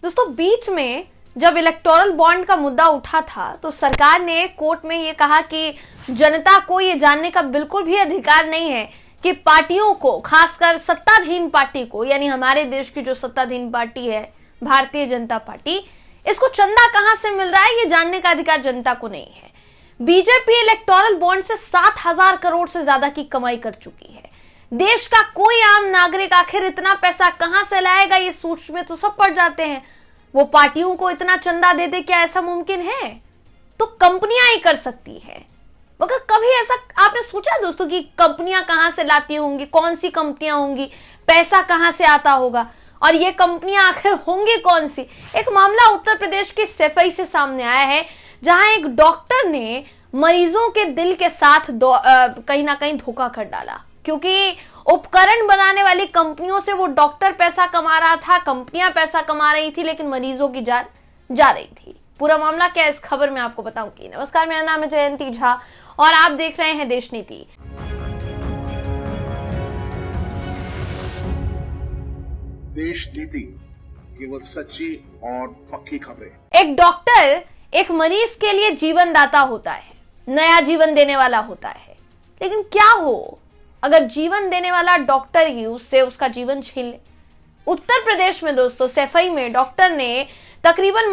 दोस्तों बीच में जब इलेक्टोरल बॉन्ड का मुद्दा उठा था तो सरकार ने कोर्ट में ये कहा कि जनता को ये जानने का बिल्कुल भी अधिकार नहीं है कि पार्टियों को, खासकर सत्ताधीन पार्टी को, यानी हमारे देश की जो सत्ताधीन पार्टी है भारतीय जनता पार्टी, इसको चंदा कहां से मिल रहा है ये जानने का अधिकार जनता को नहीं है। बीजेपी इलेक्टोरल बॉन्ड से 7,000 करोड़ से ज्यादा की कमाई कर चुकी है। देश का कोई आम नागरिक आखिर इतना पैसा कहां से लाएगा, ये सूच में तो सब पड़ जाते हैं। वो पार्टियों को इतना चंदा दे दे, क्या ऐसा मुमकिन है? तो कंपनियां ही कर सकती है। मगर कभी ऐसा आपने सोचा दोस्तों कि कंपनियां कहां से लाती होंगी, कौन सी कंपनियां होंगी, पैसा कहां से आता होगा और ये कंपनियां आखिर होंगी कौन सी? एक मामला उत्तर प्रदेश की सफाई से सामने आया है, जहां एक डॉक्टर ने मरीजों के दिल के साथ कहीं ना कहीं धोखा कर डाला, क्योंकि उपकरण बनाने वाली कंपनियों से वो डॉक्टर पैसा कमा रहा था, कंपनियां पैसा कमा रही थी, लेकिन मरीजों की जान जा रही थी। पूरा मामला क्या है इस खबर में आपको बताऊंगी। नमस्कार, मेरा नाम है जयंती झा और आप देख रहे हैं देश नीति। देश नीति, केवल सच्ची और पक्की खबरें। एक डॉक्टर एक मरीज के लिए जीवन दाता होता है, नया जीवन देने वाला होता है, लेकिन क्या हो अगर जीवन देने वाला डॉक्टर ही उससे उसका जीवन छीन ले? उत्तर प्रदेश में दोस्तों सफाई में डॉक्टर ने तकरीबन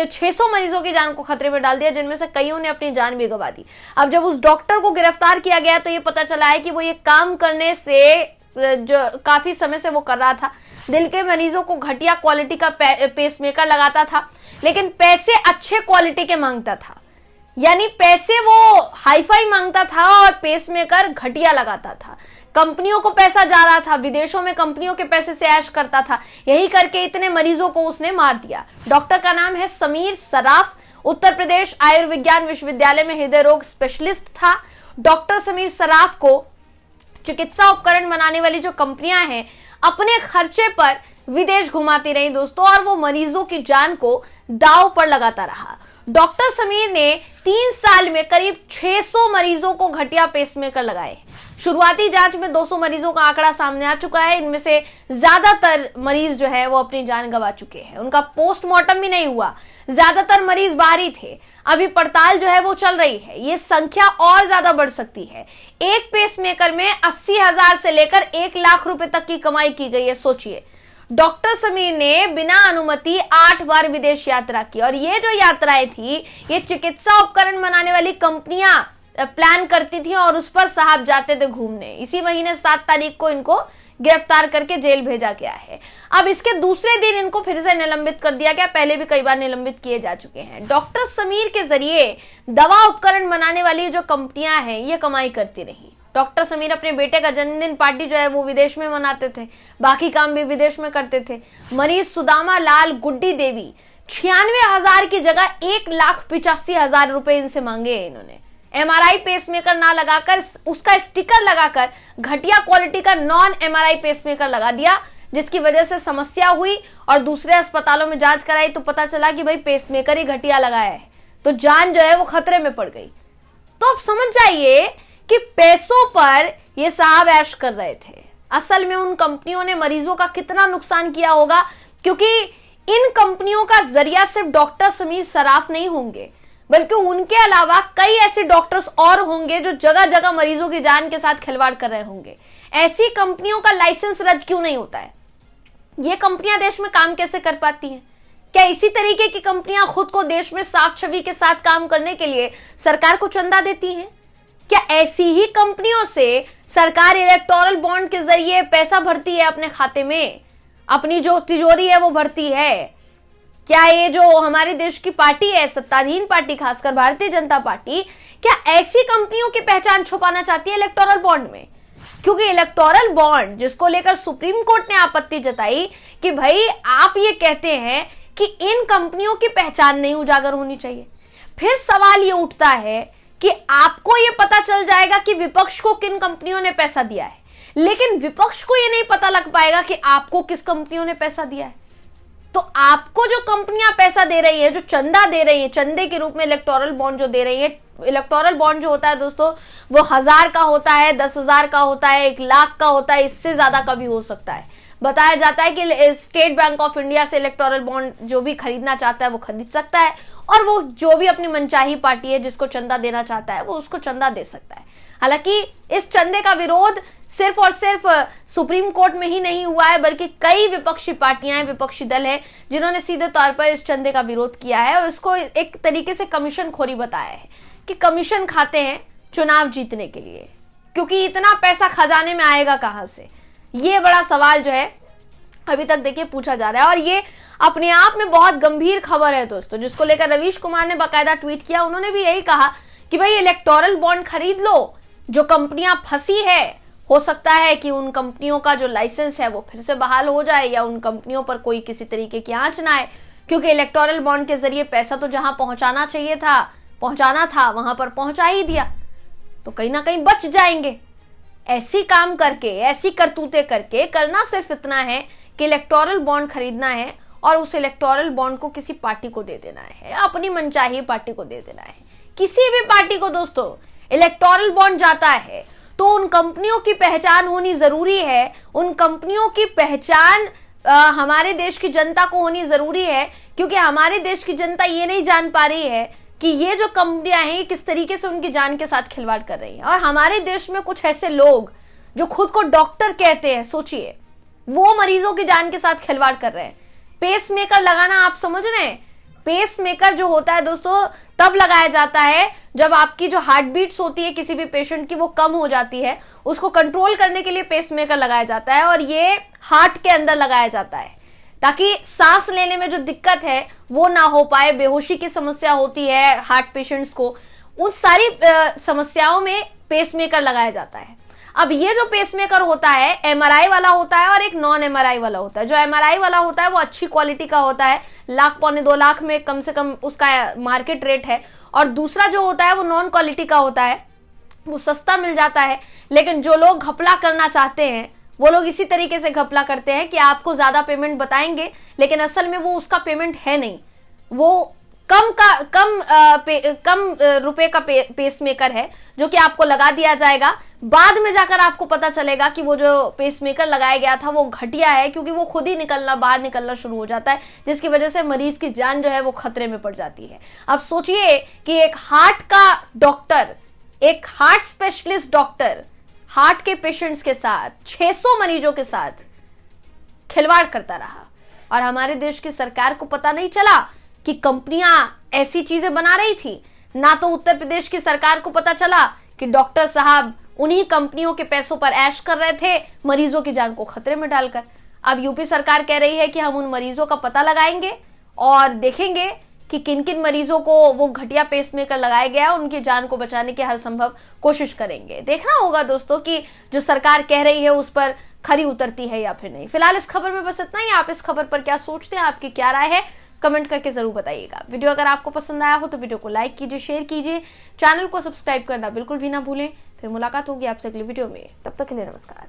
600 मरीजों की जान को खतरे में डाल दिया, जिनमें से कईयों ने अपनी जान भी गंवा दी। अब जब उस डॉक्टर को गिरफ्तार किया गया तो ये पता चला है कि वो ये काम करने से जो काफी समय से वो कर रहा था, दिल के मरीजों को घटिया क्वालिटी का पेसमेकर लगाता था, लेकिन पैसे अच्छे क्वालिटी के मांगता था। यानी पैसे वो हाईफाई मांगता था और पेसमेकर घटिया लगाता था। कंपनियों को पैसा जा रहा था, विदेशों में कंपनियों के पैसे से ऐश करता था। यही करके इतने मरीजों को उसने मार दिया। डॉक्टर का नाम है समीर सराफ, उत्तर प्रदेश आयुर्विज्ञान विश्वविद्यालय में हृदय रोग स्पेशलिस्ट था। डॉक्टर समीर सराफ को चिकित्सा उपकरण बनाने वाली जो कंपनियां हैं अपने खर्चे पर विदेश घुमाती रही दोस्तों, और वो मरीजों की जान को दांव पर लगाता रहा। डॉक्टर समीर ने 3 साल में करीब 600 मरीजों को घटिया पेसमेकर लगाए। शुरुआती जांच में 200 मरीजों का आंकड़ा सामने आ चुका है। इनमें से ज्यादातर मरीज जो है वो अपनी जान गंवा चुके हैं। उनका पोस्टमार्टम भी नहीं हुआ, ज्यादातर मरीज बाहरी थे। अभी पड़ताल जो है वो चल रही है, ये संख्या और ज्यादा बढ़ सकती है। एक पेसमेकर में 80,000 से लेकर 1 लाख रुपए तक की कमाई की गई है। सोचिए, डॉक्टर समीर ने बिना अनुमति 8 बार विदेश यात्रा की, और ये जो यात्राएं थी ये चिकित्सा उपकरण बनाने वाली कंपनियां प्लान करती थी और उस पर साहब जाते थे घूमने। इसी महीने 7 तारीख को इनको गिरफ्तार करके जेल भेजा गया है। अब इसके दूसरे दिन इनको फिर से निलंबित कर दिया गया, पहले भी कई बार निलंबित किए जा चुके हैं। डॉक्टर समीर के जरिए दवा उपकरण बनाने वाली जो कंपनियां हैं ये कमाई करती रही। डॉक्टर समीर अपने बेटे का जन्मदिन पार्टी जो है वो विदेश में मनाते थे, बाकी काम भी विदेश में करते थे। मरीज सुदामा लाल गुड्डी देवी 96,000 की जगह 1,85,000 रुपए इनसे मांगे हैं इन्होंने। MRI पेसमेकर ना लगाकर उसका स्टिकर लगाकर घटिया क्वालिटी का नॉन MRI पेसमेकर लगा दिया, जिसकी वजह से समस्या हुई और दूसरे अस्पतालों में जांच कराई तो पता चला कि भाई पेसमेकर ही घटिया लगाया है, तो जान जो है वो खतरे में पड़ गई। तो अब समझ जाइए कि पैसों पर ये साहब ऐश कर रहे थे। असल में उन कंपनियों ने मरीजों का कितना नुकसान किया होगा, क्योंकि इन कंपनियों का जरिया सिर्फ डॉक्टर समीर सराफ नहीं होंगे, बल्कि उनके अलावा कई ऐसे डॉक्टर्स और होंगे जो जगह जगह मरीजों की जान के साथ खिलवाड़ कर रहे होंगे। ऐसी कंपनियों का लाइसेंस रद्द क्यों नहीं होता है? ये कंपनियां देश में काम कैसे कर पाती हैं? क्या इसी तरीके की कंपनियां खुद को देश में साफ छवि के साथ काम करने के लिए सरकार को चंदा देती हैं? क्या ऐसी ही कंपनियों से सरकार इलेक्टोरल बॉन्ड के जरिए पैसा भरती है अपने खाते में, अपनी जो तिजोरी है वो भरती है? क्या ये जो हमारे देश की पार्टी है, सत्ताधीन पार्टी, खासकर भारतीय जनता पार्टी, क्या ऐसी कंपनियों की पहचान छुपाना चाहती है इलेक्टोरल बॉन्ड में? क्योंकि इलेक्टोरल बॉन्ड जिसको लेकर सुप्रीम कोर्ट ने आपत्ति जताई कि भाई आप ये कहते हैं कि इन कंपनियों की पहचान नहीं उजागर होनी चाहिए, फिर सवाल ये उठता है कि आपको ये पता चल जाएगा कि विपक्ष को किन कंपनियों ने पैसा दिया है, लेकिन विपक्ष को ये नहीं पता लग पाएगा कि आपको किस कंपनियों ने पैसा दिया है। तो आपको जो कंपनियां पैसा दे रही है, जो चंदा दे रही है, चंदे के रूप में इलेक्टोरल बॉन्ड जो दे रही है, इलेक्टोरल बॉन्ड जो होता है दोस्तों वो 1000 का होता है, 10,000 का होता है, 1 लाख का होता है, इससे ज्यादा का भी हो सकता है। बताया जाता है कि स्टेट बैंक ऑफ इंडिया से इलेक्टोरल बॉन्ड जो भी खरीदना चाहता है वो खरीद सकता है, और वो जो भी अपनी मनचाही पार्टी है जिसको चंदा देना चाहता है वो उसको चंदा दे सकता है। हालांकि इस चंदे का विरोध सिर्फ और सिर्फ सुप्रीम कोर्ट में ही नहीं हुआ है, बल्कि कई विपक्षी पार्टियां, विपक्षी दल हैं जिन्होंने सीधे तौर पर इस चंदे का विरोध किया है और इसको एक तरीके से कमीशन खोरी बताया है कि कमीशन खाते हैं चुनाव जीतने के लिए, क्योंकि इतना पैसा खजाने में आएगा कहां से, ये बड़ा सवाल जो है अभी तक देखिए पूछा जा रहा है। और ये अपने आप में बहुत गंभीर खबर है दोस्तों, जिसको लेकर रवीश कुमार ने बाकायदा ट्वीट किया। उन्होंने भी यही कहा कि भाई इलेक्टोरल बॉन्ड खरीद लो, जो कंपनियां फंसी है हो सकता है कि उन कंपनियों का जो लाइसेंस है वो फिर से बहाल हो जाए, या उन कंपनियों पर कोई किसी तरीके की आंच ना आए, क्योंकि इलेक्टोरल बॉन्ड के जरिए पैसा तो जहां पहुंचाना था वहां पर पहुंचा ही दिया, तो कहीं ना कहीं बच जाएंगे। ऐसी काम करके, ऐसी करतूतें करके करना सिर्फ इतना है कि इलेक्टोरल बॉन्ड खरीदना है और उस इलेक्टोरल बॉन्ड को किसी पार्टी को दे देना है, अपनी मनचाही पार्टी को दे देना है, किसी भी पार्टी को। दोस्तों इलेक्टोरल बॉन्ड जाता है तो उन कंपनियों की पहचान होनी जरूरी है, उन कंपनियों की पहचान हमारे देश की जनता को होनी जरूरी है, क्योंकि हमारे देश की जनता ये नहीं जान पा रही है कि ये जो कंपनियां हैं किस तरीके से उनकी जान के साथ खिलवाड़ कर रही हैं। और हमारे देश में कुछ ऐसे लोग जो खुद को डॉक्टर कहते हैं, सोचिए, वो मरीजों की जान के साथ खिलवाड़ कर रहे हैं। पेसमेकर लगाना, आप समझ रहे हैं, पेसमेकर जो होता है दोस्तों तब लगाया जाता है जब आपकी जो हार्ट बीट्स होती है किसी भी पेशेंट की वो कम हो जाती है, उसको कंट्रोल करने के लिए पेसमेकर लगाया जाता है, और ये हार्ट के अंदर लगाया जाता है ताकि सांस लेने में जो दिक्कत है वो ना हो पाए। बेहोशी की समस्या होती है हार्ट पेशेंट्स को, उन सारी समस्याओं में पेसमेकर लगाया जाता है। अब ये जो पेसमेकर होता है एमआरआई वाला होता है और एक नॉन एमआरआई वाला होता है। जो एमआरआई वाला होता है वो अच्छी क्वालिटी का होता है, 1 पौने 2 लाख में कम से कम उसका मार्केट रेट है, और दूसरा जो होता है वो नॉन क्वालिटी का होता है, वो सस्ता मिल जाता है। लेकिन जो लोग घपला करना चाहते हैं वो लोग इसी तरीके से घपला करते हैं कि आपको ज्यादा पेमेंट बताएंगे, लेकिन असल में वो उसका पेमेंट है नहीं, वो कम रुपए का पेसमेकर है जो कि आपको लगा दिया जाएगा। बाद में जाकर आपको पता चलेगा कि वो जो पेसमेकर लगाया गया था वो घटिया है, क्योंकि वो खुद ही बाहर निकलना शुरू हो जाता है, जिसकी वजह से मरीज की जान जो है वो खतरे में पड़ जाती है। अब सोचिए कि एक हार्ट का डॉक्टर, एक हार्ट स्पेशलिस्ट डॉक्टर हार्ट के पेशेंट्स के साथ 600 मरीजों के साथ खिलवाड़ करता रहा, और हमारे देश की सरकार को पता नहीं चला कि कंपनियां ऐसी चीजें बना रही थी। ना तो उत्तर प्रदेश की सरकार को पता चला कि डॉक्टर साहब उन्हीं कंपनियों के पैसों पर ऐश कर रहे थे, मरीजों की जान को खतरे में डालकर। अब यूपी सरकार कह रही है कि हम उन मरीजों का पता लगाएंगे और देखेंगे कि किन किन मरीजों को वो घटिया पेसमेकर लगाया गया है, उनकी जान को बचाने की हर संभव कोशिश करेंगे। देखना होगा दोस्तों कि जो सरकार कह रही है उस पर खरी उतरती है या फिर नहीं। फिलहाल इस खबर में बस इतना ही। आप इस खबर पर क्या सोचते हैं, आपकी क्या राय है, कमेंट करके जरूर बताइएगा। वीडियो अगर आपको पसंद आया हो तो वीडियो को लाइक कीजिए, शेयर कीजिए, चैनल को सब्सक्राइब करना बिल्कुल भी ना भूलें। फिर मुलाकात होगी आपसे अगली वीडियो में, तब तक के लिए नमस्कार।